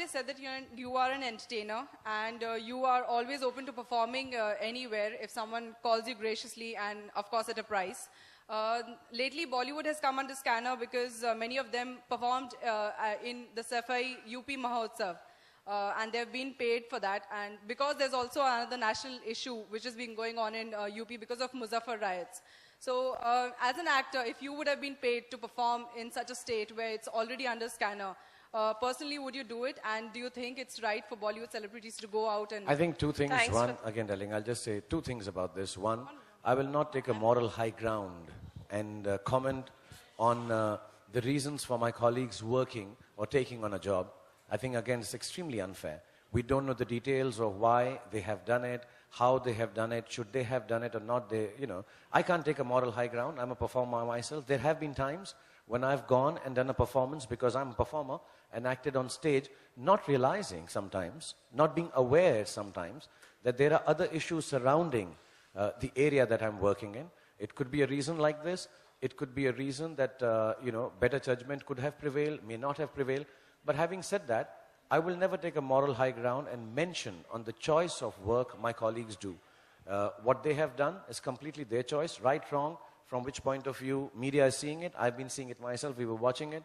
always said that you are an entertainer and you are always open to performing anywhere if someone calls you graciously and, of course, at a price. Lately, Bollywood has come under scanner because many of them performed in the Safai UP Mahotsav. And they've been paid for that. And because there's also another national issue which has been going on in UP because of Muzaffar riots. So as an actor, if you would have been paid to perform in such a state where it's already under scanner, personally, would you do it? And do you think it's right for Bollywood celebrities to go out and... I think two things. One, again, darling, I'll just say two things about this. One, I will not take a moral high ground and comment on the reasons for my colleagues working or taking on a job. I think, again, it's extremely unfair. We don't know the details of why they have done it, how they have done it, should they have done it or not. I can't take a moral high ground. I'm a performer myself. There have been times when I've gone and done a performance because I'm a performer and acted on stage, not realizing sometimes, not being aware sometimes, that there are other issues surrounding the area that I'm working in. It could be a reason like this. It could be a reason that, better judgment could have prevailed, may not have prevailed. But having said that, I will never take a moral high ground and mention on the choice of work my colleagues do. What they have done is completely their choice, right, wrong, from which point of view media is seeing it. I've been seeing it myself, we were watching it.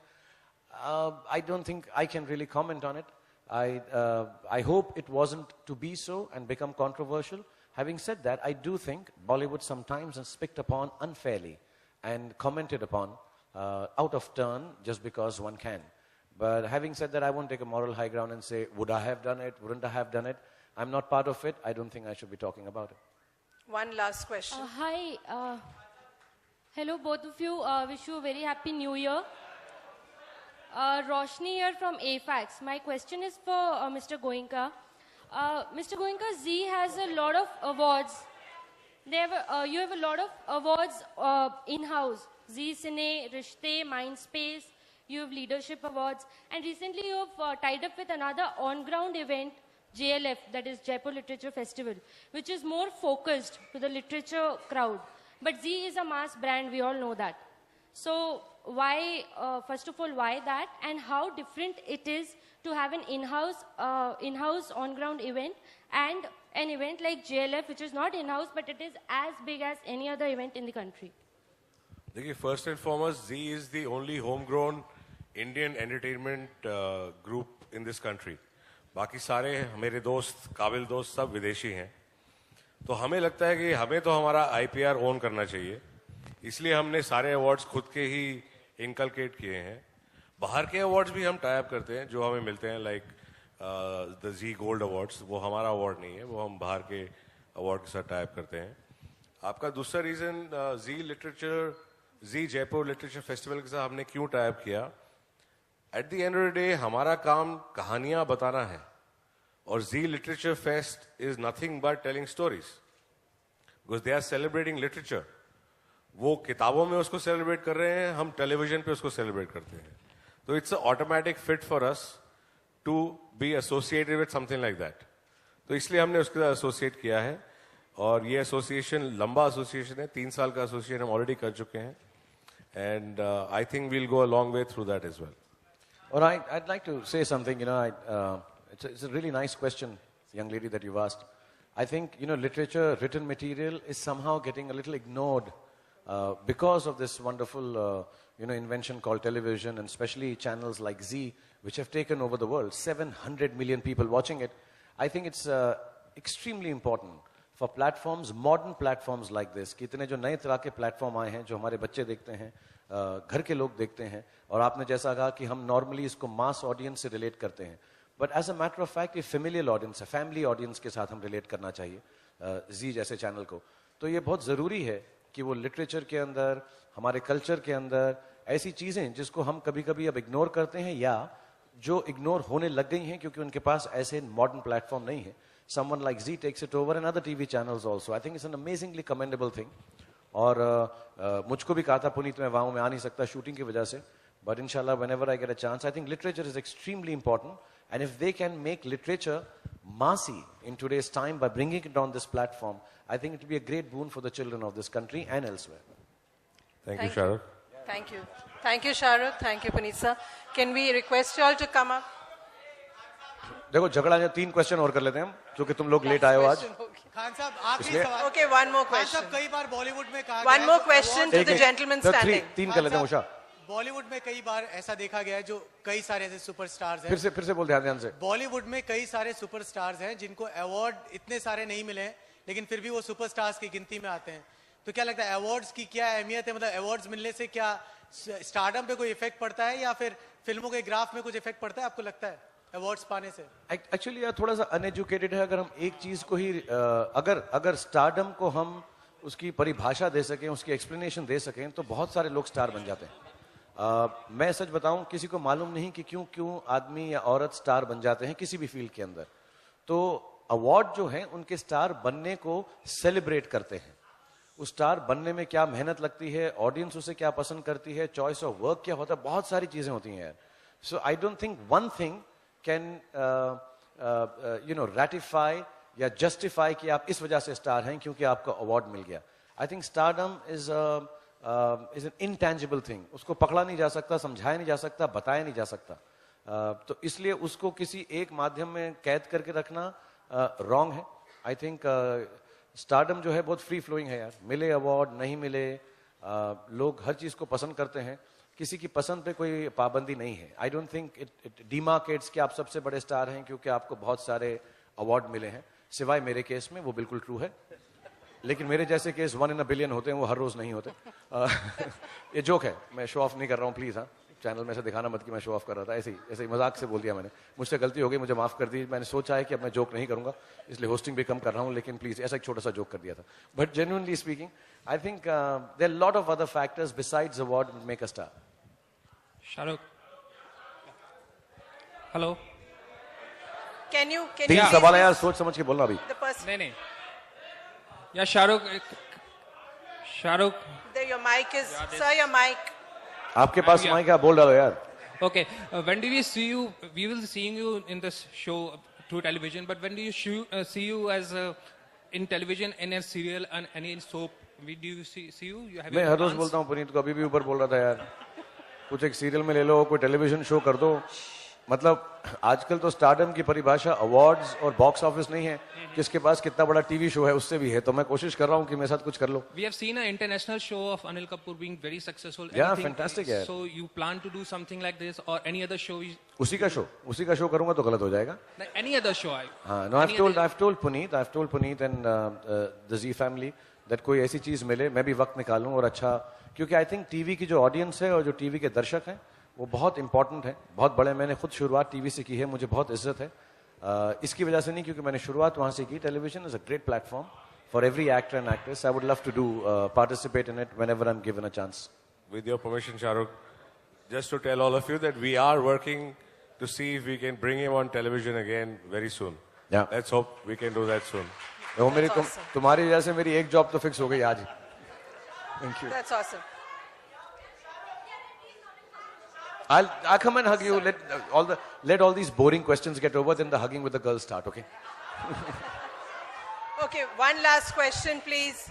I don't think I can really comment on it. I hope it wasn't to be so and become controversial. Having said that, I do think Bollywood sometimes is picked upon unfairly and commented upon out of turn just because one can. But having said that, I won't take a moral high ground and say, would I have done it? Wouldn't I have done it? I'm not part of it. I don't think I should be talking about it. One last question. Hi. Hello, both of you. Wish you a very happy new year. Roshni here from AFAX. My question is for Mr. Goenka. Mr. Goenka, Zee has a lot of awards. You have a lot of awards in-house. Zee Cine, Rishte, Mindspace. You have leadership awards. And recently you have tied up with another on-ground event, JLF, that is Jaipur Literature Festival, which is more focused to the literature crowd. But Zee is a mass brand, we all know that. So why, first of all, why that? And how different it is to have an in-house on-ground event and an event like JLF, which is not in-house, but it is as big as any other event in the country. First and foremost, Zee is the only homegrown Indian entertainment group in this country. बाकी सारे मेरे दोस्त, काबिल दोस्त सब विदेशी हैं. तो हमें लगता है कि हमें तो हमारा IPR ओन करना चाहिए. इसलिए हमने सारे अवार्ड्स खुद के ही इनकलकेट किए हैं. बाहर के अवार्ड्स भी हम टाई अप करते हैं जो हमें मिलते हैं, like the Zee gold awards. वो हमारा अवार्ड नहीं है, वो हम बाहर के अवार्ड के साथ टाई अप करते हैं. आपका दूसरा reason Zee Jaipur literature festival के साथ हमने क्यों टाई अप किया? At the end of the day हमारा काम कहानियां बताना है और Zee literature fest is nothing but telling stories because they are celebrating literature. वो किताबों में उसको सेलिब्रेट कर रहे हैं, हम टेलीविजन पे उसको सेलिब्रेट करते हैं. तो it's a automatic fit for us to be associated with something like that. तो इसलिए हमने उसके साथ एसोसिएट किया है और ये एसोसिएशन लंबा एसोसिएशन है, 3 साल का एसोसिएशन हम ऑलरेडी कर चुके हैं. And I think we'll go a long way through that as well. All right, I'd like to say something. It's a really nice question, young lady, that you've asked. I think, literature, written material is somehow getting a little ignored because of this wonderful, invention called television, and especially channels like Zee, which have taken over the world. 700 million people watching it. I think it's extremely important for platforms, modern platforms like this, कि इतने जो नए तरह के platform आए हैं जो हमारे बच्चे देखते हैं, घर के लोग देखते हैं, और आपने जैसा कहा कि हम नॉर्मली इसको मास ऑडियंस से रिलेट करते हैं, but as a matter of fact ये फेमिलियल ऑडियंस है, फैमिली ऑडियंस के साथ हम रिलेट करना चाहिए जी जैसे चैनल को. तो ये बहुत ज़रूरी है कि वो लिटरेचर के अंदर, हमारे कल्चर के अंदर ऐसी चीज़ें जिसको हम कभी कभी अब इग्नोर करते हैं या जो इग्नोर होने लग गई हैं क्योंकि उनके पास ऐसे मॉडर्न प्लेटफॉर्म नहीं है. Someone like Zee takes it over and other TV channels also. I think it's an amazingly commendable thing. और मुझको भी कहा था पुनीत मैं वहाँ में आ नहीं सकता शूटिंग की वजह से, but inshallah whenever I get a chance, I think literature is extremely important, and if they can make literature massy in today's time by bringing it on this platform, I think it will be a great boon for the children of this country and elsewhere. Thank you, Shahrukh. Thank you. Thank you, Shahrukh. Thank you, Puneet sir. Can we request you all to come up? देखो झगड़ा है, 3 question और कर लेते हैं हम, क्योंकि तुम लोग लेट आए हो आज। खान साहब आखिरी इसलिए- सवाल। Okay, one more खान साहब question. कई बार बॉलीवुड में कहा One गया more है, question to the gentleman standing. 3 कर लेते हैं उषा। बॉलीवुड में कई बार ऐसा देखा गया है, जो कई सारे ऐसे सुपरस्टार्स हैं, फिर से बोल ध्यान से। बॉलीवुड में कई सारे सुपरस्टार्स हैं जिनको अवार्ड इतने सारे नहीं मिले हैं, लेकिन फिर भी वो सुपरस्टार्स की गिनती में आते हैं। तो क्या लगता है अवार्ड्स की क्या अहमियत है? मतलब अवार्ड्स मिलने से क्या स्टारडम पे कोई इफेक्ट पड़ता है, या फिर फिल्मों के ग्राफ में कुछ इफेक्ट पड़ता है, आपको लगता है अवार्ड्स पाने से? एक्चुअली यार थोड़ा सा अनएजुकेटेड है। अगर हम एक चीज को ही अगर स्टारडम को हम उसकी परिभाषा दे सकें, उसकी एक्सप्लेनेशन दे सकें, तो बहुत सारे लोग स्टार बन जाते हैं। मैं सच बताऊं, किसी को मालूम नहीं कि क्यों आदमी या औरत स्टार बन जाते हैं किसी भी फील्ड के अंदर। तो अवार्ड जो है उनके स्टार बनने को सेलिब्रेट करते हैं। उस स्टार बनने में क्या मेहनत लगती है, ऑडियंस उसे क्या पसंद करती है, चॉइस ऑफ वर्क क्या होता है, बहुत सारी चीजें होती हैं यार। So I don't think one thing can ratify या जस्टिफाई कि आप इस वजह से स्टार हैं क्योंकि आपको अवार्ड मिल गया। I think stardom is an intangible thing. उसको पकड़ा नहीं जा सकता, समझाया नहीं जा सकता, बताया नहीं जा सकता। तो इसलिए उसको किसी एक माध्यम में कैद करके रखना रॉन्ग है। आई थिंक स्टारडम जो है बहुत फ्री फ्लोइंग है यार। मिले अवार्ड नहीं मिले, लोग हर चीज को पसंद करते हैं, किसी की पसंद पे कोई पाबंदी नहीं है। आई डोंट थिंक इट डिमार्केट्स कि आप सबसे बड़े स्टार हैं क्योंकि आपको बहुत सारे अवार्ड मिले हैं। सिवाय मेरे केस में वो बिल्कुल ट्रू है, लेकिन मेरे जैसे केस 1 in a billion होते हैं, वो हर रोज नहीं होते। ये जोक है, मैं शो ऑफ नहीं कर रहा हूँ, प्लीज। हाँ, चैनल में से दिखाना मत कि मैं शो ऑफ कर रहा था। ऐसे ही मजाक से बोल दिया मैंने, मुझसे गलती हो गई, मुझे माफ कर दी। मैंने सोचा है कि अब मैं जोक नहीं करूंगा, इसलिए होस्टिंग भी कम कर रहा हूँ, लेकिन प्लीज ऐसा एक छोटा सा जोक कर दिया था। But genuinely speaking, I think there are lot of other factors besides award make a star. Shahrukh, hello. Can you 3 please सवाल है यार, list सोच समझ के बोलना अभी। the person? नहीं, या Shahrukh, Your mic is, sir, your mic. आपके पास माइक है, आप बोल डालो यार। okay. When do we see you? We will seeing you in this show through television, but when do you see you as in television, in a serial and any soap? Do you see you? You have मैं हर रोज बोलता हूँ पुनीत को, अभी भी ऊपर बोल रहा था यार, कुछ एक सीरियल में ले लो, कोई टेलीविजन शो कर दो। मतलब आजकल तो स्टारडम की परिभाषा अवार्ड्स और बॉक्स ऑफिस नहीं है, किसके पास कितना बड़ा टीवी शो है उससे भी है। तो मैं कोशिश कर रहा हूँ कि मेरे साथ कुछ कर लो। We have seen an international show of Anil Kapoor being very successful. Yeah, Anything- fantastic, yeah. So you plan to do something like this or any other show? उसी का शो करूंगा तो गलत हो जाएगा। Like any other show? हाँ, no, I've told Puneet and the Z family that कोई ऐसी चीज मिले, मैं भी वक्त निकालूं और अच्छा, क्योंकि आई थिंक टीवी की जो ऑडियंस है और जो टीवी के दर्शक हैं वो बहुत इंपॉर्टेंट है, बहुत बड़े। मैंने खुद शुरुआत टीवी से की है, मुझे बहुत इज्जत है इसकी वजह से नहीं, क्योंकि मैंने शुरुआत वहां से की। Television is a great platform for every actor and actress. I would love to do participate in it whenever I am given a chance. With your permission, Shahrukh, just to tell all of you that we are working to see if we can bring him on television again very soon. Yeah. Let's hope we can do that soon. देखो मेरी That's awesome. तुम्हारी वजह से मेरी एक job तो fix हो गई आज। Thank you. That's awesome. I'll come and hug you. Let all these boring questions get over, then the hugging with the girls start, okay? Okay, one last question, please.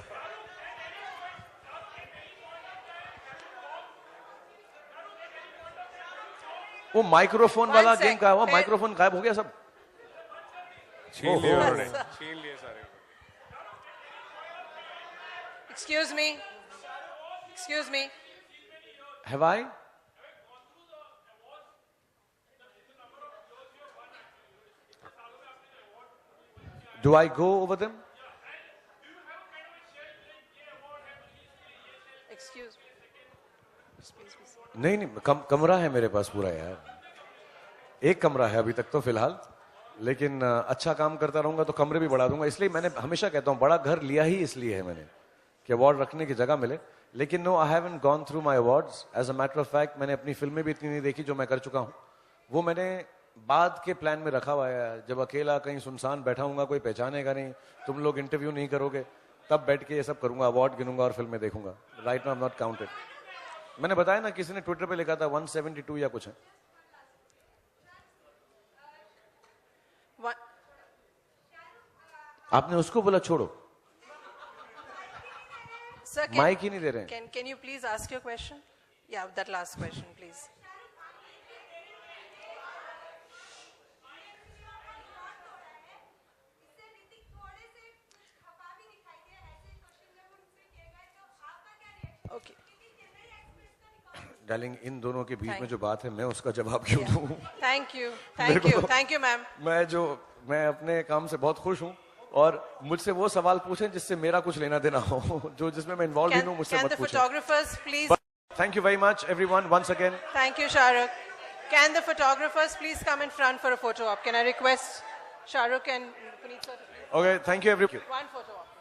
वो microphone वाला One game sec. का वो microphone गायब हो गया सब। छीन लिए उन्होंने, छीन लिए सारे। Excuse me. Excuse me. Have I? Do I go over them? Excuse me. Please, please. नहीं, कमरा है मेरे पास पूरा यार। एक कमरा है अभी तक तो फिलहाल, लेकिन अच्छा काम करता रहूंगा तो कमरे भी बढ़ा दूंगा। इसलिए मैंने हमेशा कहता हूँ बड़ा घर लिया ही इसलिए है मैंने कि अवार्ड रखने की जगह मिले। लेकिन no, I haven't gone through my awards. As a matter of fact मैंने अपनी फिल्में भी इतनी नहीं देखी जो मैं कर चुका हूँ। वो मैंने बाद के प्लान में रखा हुआ है। जब अकेला कहीं सुनसान बैठा हूंगा, कोई पहचानेगा नहीं, तुम लोग इंटरव्यू नहीं करोगे, तब बैठ के ये सब करूंगा, अवार्ड गिनूंगा और फिल्में देखूंगा। Right now I am not counted. मैंने बताया ना, किसी ने ट्विटर पे लिखा था 172 या कुछ है। One, आपने उसको बोला छोड़ो, sir, माइक ही नहीं दे रहे हैं। can you please ask your question? Yeah, that last question, please. Darling, इन दोनों के बीच Thank में जो बात है मैं उसका जवाब क्यों दूं? Thank you. Thank you. Thank you, ma'am. मैं अपने काम से बहुत खुश हूं और मुझसे वो सवाल पूछें जिससे मेरा कुछ लेना देना हो, जो जिसमें मैं इन्वॉल्व ही Can, हूं, मुझसे can मत the पूछें. photographers please? Thank you very much, everyone, once again. Thank you, Shahrukh. Can the photographers please come in front for a photo op? Can I request Shahrukh and Puneet sir? Okay, thank you, everyone. One photo op.